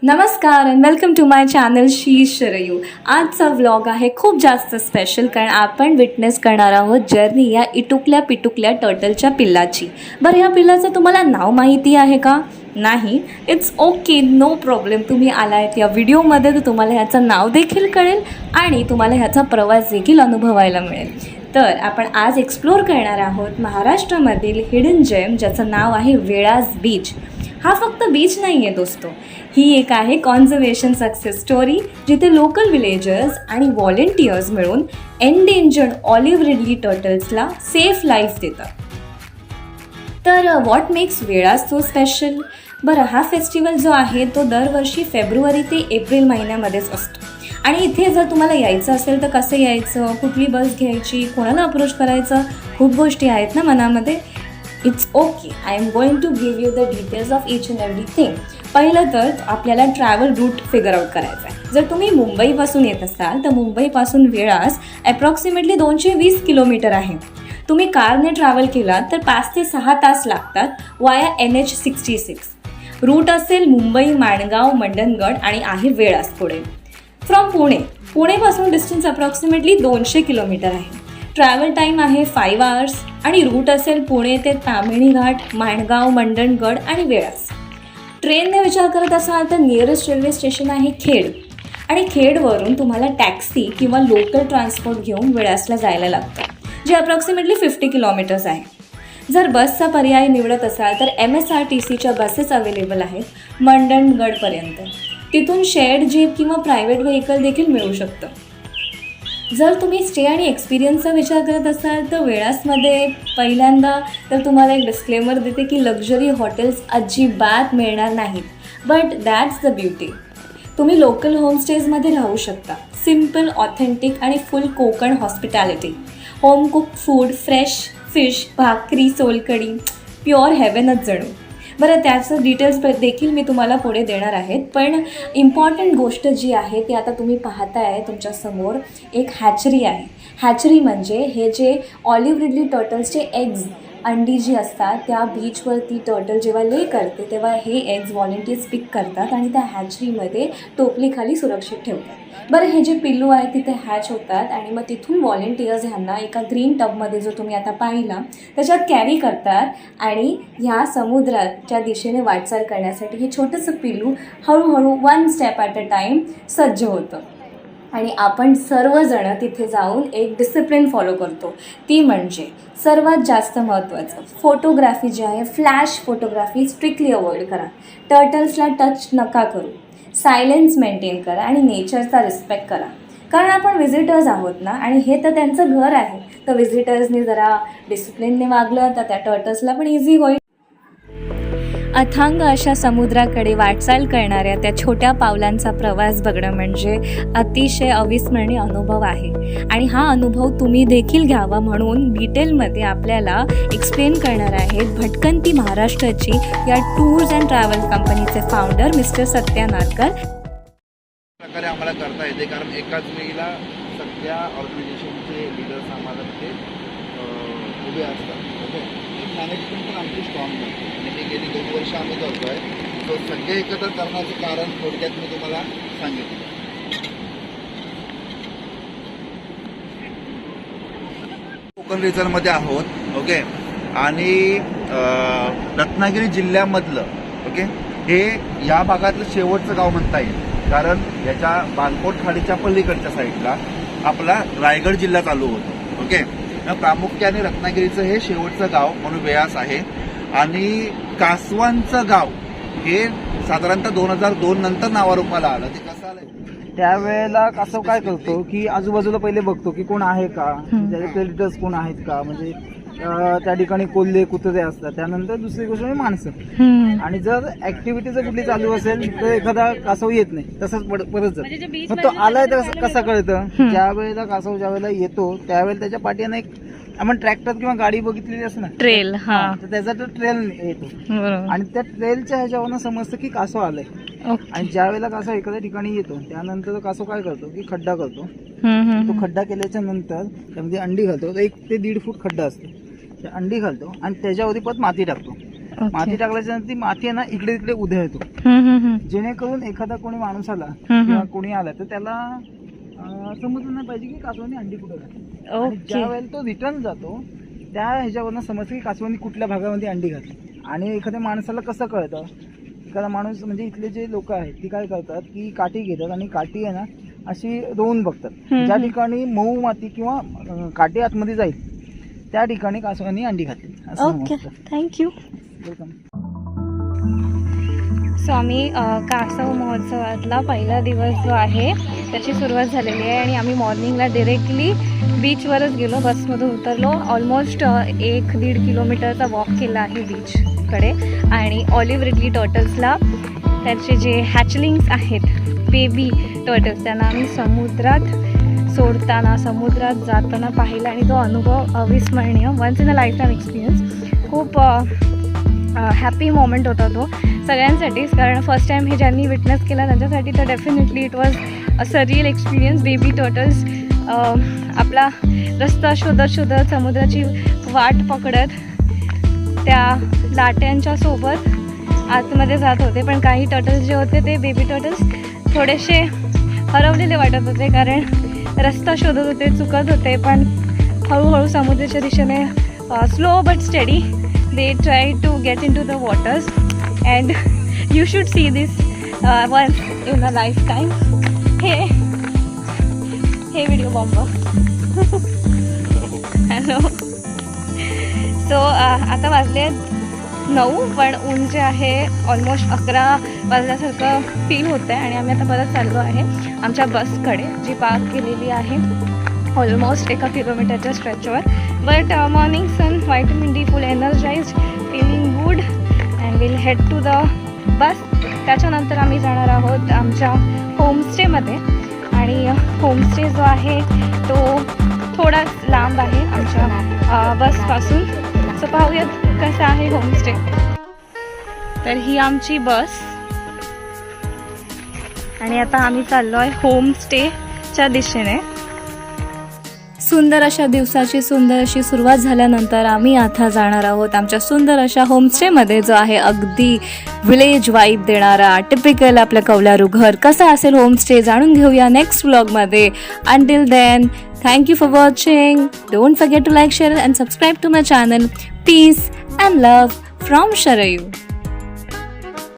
नमस्कार and welcome to my channel शीश शरयू. आजचा व्लॉग आहे खूप जास्त स्पेशल, कारण आपण विटनेस करणार आहोत जर्नी या इटुकल्या पिटुकल्या टर्टलच्या पिल्लाची. बरं, ह्या पिल्लाचं तुम्हाला नाव माहिती आहे का? नाही, इट्स ओके, नो प्रॉब्लेम. तुम्ही आलायत या व्हिडिओमध्ये तर तुम्हाला ह्याचं नाव देखील कळेल आणि तुम्हाला ह्याचा प्रवास देखील अनुभवायला मिळेल. तर आपण आज एक्सप्लोअर करणार आहोत महाराष्ट्रामधील हिडन जेम, ज्याचं नाव आहे वेळास बीच. हा फक्त बीच नाही आहे दोस्तो, ही एक आहे कॉन्झर्वेशन सक्सेस स्टोरी, जिथे लोकल विलेजर्स आणि व्हॉलेंटियर्स मिळून एंडेंजर्ड ऑलिव्ह रिडली टर्टल्सला सेफ लाईफ देतात. तर what makes Velas so special? बरं, हा फेस्टिवल जो आहे तो दरवर्षी फेब्रुवारी ते एप्रिल महिन्यामध्येच असतो. आणि इथे जर तुम्हाला यायचं असेल तर कसं यायचं, कुठली बस घ्यायची, कोणाला अप्रोच करायचं, खूप गोष्टी आहेत ना मनामध्ये. It's okay, I am going to give you the details of each and everything. पहिलं तर आपल्याला ट्रॅव्हल रूट फिगर आउट करायचा आहे. जर तुम्ही मुंबईपासून येत असाल तर मुंबईपासून वेळास ॲप्रॉक्सिमेटली 220 किलोमीटर आहे. तुम्ही कारने ट्रॅव्हल केलात तर 5 ते 6 तास लागतात वाया NH66. रूट असेल मुंबई, माणगाव, मंडणगड आणि आहे वेळास पुढे. फ्रॉम पुणेपासून डिस्टन्स अप्रॉक्सिमेटली 200 किलोमीटर आहे. ट्रॅव्हल टाईम आहे 5 आवर्स आणि रूट असेल पुणे ते तामिणी घाट, माणगाव, मंडणगड आणि वेळास. ट्रेनने विचार करत असाल तर नियरेस्ट रेल्वे स्टेशन आहे खेड, आणि खेडवरून तुम्हाला टॅक्सी किंवा लोकल ट्रान्सपोर्ट घेऊन वेळासला जायला लागतं, जे अप्रॉक्सिमेटली 50 किलोमीटर्स आहे. जर बसचा पर्याय निवडत असाल तर MSRTCच्या बसेस अवेलेबल आहेत मंडणगडपर्यंत. तिथून शेअर्ड जीप किंवा प्रायव्हेट व्हेकल देखील मिळू शकतं. जर तुम्ही स्टे आणि एक्सपिरियन्सचा विचार करत असाल तर वेळासमध्ये पहिल्यांदा तर तुम्हाला एक डिस्क्लेमर देते की लक्झरी हॉटेल्स अजिबात मिळणार नाहीत, बट दॅट्स द ब्युटी. तुम्ही लोकल होमस्टेजमध्ये राहू शकता. सिम्पल, ऑथेंटिक आणि फुल Konkan hospitality. Home cook food, fresh fish, भाकरी, सोलकढी, प्युअर हेवनच जणू. बरं, त्याचं डिटेल्स देखील मी तुम्हाला पुढे देणार आहेत, पण इम्पॉर्टंट गोष्ट जी आहे ती आता तुम्ही पाहताय तुमच्यासमोर एक हॅचरी आहे. हॅचरी म्हणजे हे जे ऑलिव्ह रिडली टर्टल्सचे एग्ज, अंडी जी असतात, त्या बीचवरती टर्टल जेव्हा ले करते तेव्हा हे एग्ज व्हॉलेंटियर्स पिक करतात आणि त्या हॅचरीमध्ये टोपलीखाली सुरक्षित ठेवतात. बरं, हे जे पिल्लू आहे तिथे हॅच होतात आणि मग तिथून व्हॉलेंटियर्स ह्यांना एका ग्रीन टबमध्ये जो तुम्ही आता पाहिला त्याच्यात कॅरी करतात आणि ह्या समुद्राच्या दिशेने वाटचाल करण्यासाठी हे छोटंसं पिल्लू हळूहळू 1 स्टेप ॲट अ टाईम सज्ज होतं. आणि आपण सर्वजणं तिथे जाऊन एक डिसिप्लिन फॉलो करतो, ती म्हणजे सर्वात जास्त महत्त्वाचं फोटोग्राफी जी आहे, फ्लॅश फोटोग्राफी स्ट्रिक्टली अवॉइड करा. टर्टल्सला टच नका करू. सायलेन्स मेंटेन करा आणि नेचरचा रिस्पेक्ट करा, कारण आपण व्हिजिटर्स आहोत ना, आणि हे तर त्यांचं घर आहे. तर व्हिजिटर्सनी जरा डिसिप्लिनने वागलं तर त्या टर्टल्सला पण इझी होईल. अथांग अशा समुद्राकडे वाटचाल करणाऱ्या त्या छोट्या पावलांचा प्रवास बघणं म्हणजे अतिशय अविस्मरणीय अनुभव आहे. आणि हा अनुभव तुम्ही देखील घ्यावा म्हणून डिटेलमध्ये आपल्याला एक्सप्लेन करणार आहेत भटकंती महाराष्ट्राची या टूर्स अँड ट्रॅव्हल कंपनीचे फाउंडर मिस्टर सत्या नारकर. प्रकारे आम्हाला करता येते, कारण एकाच वेळेला सगळ्या ऑर्गनायझेशनचे लीडर्स आम्हाला तिथे उभे असतात. ओके, मॅनेजमेंट पण आमची स्ट्रॉंग आहे आणि हे गेली 2 वर्ष आम्ही करतो आहे. तो सगळे एकत्र करण्याचं कारण थोडक्यात मी तुम्हाला सांगितलं. कोकण रिजनमध्ये आहोत. ओके, आणि रत्नागिरी जिल्ह्यामधलं ओके हे या भागातलं शेवटचं गाव म्हणता येईल, कारण याच्या बाणकोट खाडीच्या पलीकडच्या साईडला आपला रायगड जिल्हा चालू होतो. ओके, प्रामुख्याने रत्नागिरीचं हे शेवटचं गाव म्हणून वेळास आहे. आणि कासवांचं गाव हे साधारणतः 2002 नंतर नावारूपाला आलं. ते कसं आलं, त्यावेळेला कासव काय करतो की आजूबाजूला पहिले बघतो की कोण आहे का, त्याचे प्रेडिटर्स कोण आहेत का, म्हणजे त्या ठिकाणी कोल्हे कुत्रे असतात. त्यानंतर दुसरी गोष्ट म्हणजे माणसं. आणि जर ऍक्टिव्हिटी जर कुठली चालू असेल तर एखादा कासव येत नाही, तसंच परत जातो. मग तो आलाय तर कसं कळतं, ज्या वेळेला कासव ज्या वेळेला येतो त्यावेळेला त्याच्या पाठीने एक आपण ट्रॅक्टर किंवा गाडी बघितलेली असते ना, ट्रेल, तर त्याचा तो ट्रेल येतो आणि त्या ट्रेलच्या ह्याच्यावरनं समजतं की कासव आलाय. आणि ज्या वेळेला कासव एखाद्या ठिकाणी येतो त्यानंतर तो कासव काय करतो की खड्डा करतो. तो खड्डा केल्याच्या नंतर त्यामध्ये अंडी घालतो. 1 ते 1.5 फूट खड्डा असतो, अंडी घालतो आणि त्याच्यावरती परत माती टाकतो. माती टाकल्याच्या नंतर ती माती आहे ना इकडे तिकडे उधळतो, जेणेकरून एखादा कोणी माणूस आला किंवा कोणी आला तर त्याला समजलं नाही पाहिजे की कासवानी अंडी कुठे घातली. आणि ज्या वेळेला तो रिटर्न जातो त्या ह्याच्यावरनं समजतं की कासवानी कुठल्या भागामध्ये अंडी घातली. आणि एखाद्या माणसाला कसं कळतं, एखादा माणूस म्हणजे इथले जे लोक आहेत ती काय करतात की काठी घेतात आणि काठी आहे ना अशी रोवून बघतात, ज्या ठिकाणी मऊ माती किंवा काठी आतमध्ये जाईल त्या ठिकाणी कासवानी अंडी घातली असं ओके, थँक्यू. वेलकम. सो आम्ही कासव महोत्सवातला पहिला दिवस जो आहे त्याची सुरुवात झालेली आहे आणि आम्ही मॉर्निंगला डिरेक्टली बीचवरच गेलो, बसमधून उतरलो. ऑलमोस्ट 1-1.5 किलोमीटरचा वॉक केला आहे बीचकडे. आणि ऑलिव्ह रिडली टर्टल्सला त्याचे जे हॅचलिंग्स आहेत बेबी टर्टल्स त्यांना आम्ही समुद्रात सोडताना समुद्रात जाताना पाहिला आणि तो अनुभव अविस्मरणीय, once in a lifetime experience. खूप हॅपी मोमेंट होता तो सगळ्यांसाठीच, कारण फर्स्ट टाईम हे ज्यांनी विटनेस केला त्यांच्यासाठी तर definitely it was a surreal experience. Baby turtles आपला रस्ता शोधत शोधत समुद्राची वाट पकडत त्या लाट्यांच्या सोबत आतमध्ये जात होते. पण काही टर्टल्स जे होते ते बेबी टर्टल्स थोडेसे हरवलेले वाटत होते, कारण रस्ता शोधत होते, चुकत होते. पण हळूहळू समुद्राच्या दिशेने slow but study they try to get into the waters, and you should see this once in a lifetime. Hey video bomber. Hello. So आता वाजले 9, पण ऊन जे आहे ऑलमोस्ट 11 वाजल्यासारखं फील होतं आहे. आणि आम्ही आता परत चाललो आहे आमच्या बसकडे, जी पार्क केलेली आहे ऑलमोस्ट 1 किलोमीटरच्या stretch. But morning sun, vitamin D, full energized, feeling good, and will head to the bus. त्याच्यानंतर आम्ही जाणार आहोत आमच्या होमस्टेमध्ये. आणि होमस्टे जो आहे तो थोडाच लांब आहे आमच्या बसपासून. सो पाहूयात कसं आहे होमस्टे. तर ही आमची बस आणि आता आम्ही चाललो आहे होमस्टेच्या दिशेने. सुंदर अशा दिवसाची सुंदर अशी सुरुवात झाल्यानंतर आम्ही आता जाणार आहोत आमच्या सुंदर अशा होमस्टेमध्ये, जो आहे अगदी विलेज वाईब देणारा टिपिकल आपलं कौलारू घर. कसा असेल होमस्टे जाणून घेऊया नेक्स्ट व्लॉगमध्ये. Until then, thank you for watching. Don't forget to like, share and subscribe to my channel. Peace and love from Sharayu.